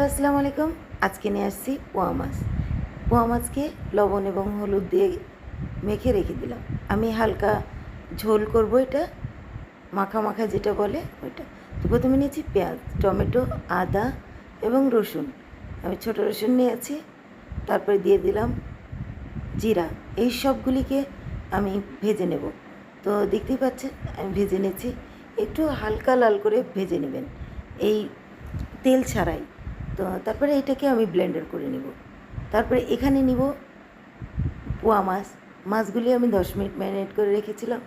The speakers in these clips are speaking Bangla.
আসসালামু আলাইকুম। আজকে নিয়ে আসছি পোয়া মাছ। পোয়া মাছকে লবণ এবং হলুদ দিয়ে মেখে রেখে দিলাম। আমি হালকা ঝোল করব, এটা মাখা মাখা যেটা বলে ওইটা। তো প্রথমে নিয়েছি পেঁয়াজ, টমেটো, আদা এবং রসুন। আমি ছোটো রসুন নিয়েছি। তারপরে দিয়ে দিলাম জিরা। এই সবগুলিকে আমি ভেজে নেব। তো দেখতেই পাচ্ছেন আমি ভেজে নিয়েছি। একটু হালকা লাল করে ভেজে নেবেন, এই তেল ছাড়াই। তো তারপরে এটাকে আমি ব্লেন্ডার করে নেব। তারপরে এখানে নিব পোয়া মাছ। মাছগুলি আমি 10 মিনিট ম্যারিনেট করে রেখেছিলাম।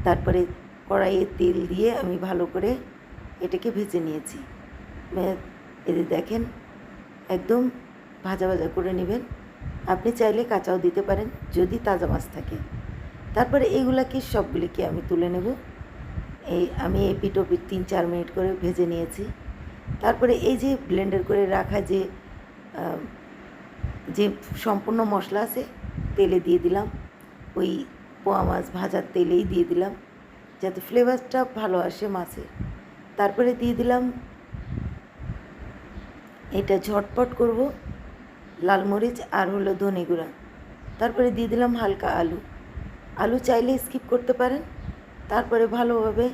তারপরে কড়াইয়ে তেল দিয়ে আমি ভালো করে এটাকে ভেজে নিয়েছি। এতে দেখেন একদম ভাজা ভাজা করে নেবেন। আপনি চাইলে কাঁচাও দিতে পারেন যদি তাজা মাছ থাকে। তারপরে এইগুলাকে সবগুলিকে আমি তুলে নেব। আমি এপিঠ ওপিঠ 3-4 মিনিট করে ভেজে নিয়েছি। তারপরে এই যে ব্লেন্ডার করে রাখা যে সম্পূর্ণ মশলা আছে তেলে দিয়ে দিলাম। ওই পোয়া মাছ ভাজার তেলেই দিয়ে দিলাম যাতে ফ্লেভারটা ভালো আসে মাছের। তারপরে দিয়ে দিলাম, এটা ঝটপট করব, লাল মরিচ আর হলো ধনে গুঁড়া। তারপরে দিয়ে দিলাম হালকা আলু চাইলে স্কিপ করতে পারেন। তারপরে ভালোভাবে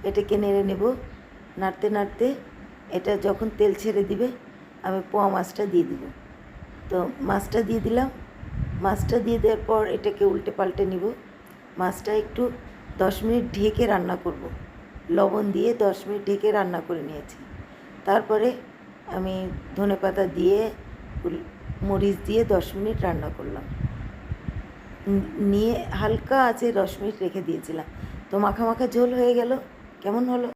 এটাকে নেড়ে নেব। নাড়তে নাড়তে এটা যখন তেল ছেড়ে দিবে আমি পোয়া মাছটা দিয়ে দিব। তো মাছটা দিয়ে দিলাম। মাছটা দিয়ে দেওয়ার পর এটাকে উল্টে পাল্টে নিব। মাছটা একটু 10 মিনিট ঢেকে রান্না করব। লবণ দিয়ে 10 মিনিট ঢেকে রান্না করে নিয়েছি। তারপরে আমি ধনেপাতা দিয়ে মরিচ দিয়ে 10 মিনিট রান্না করলাম। নিয়ে হালকা আঁচে 10 মিনিট রেখে দিয়েছিলাম। তো মাখা মাখা ঝোল হয়ে গেল। কেমন হলো?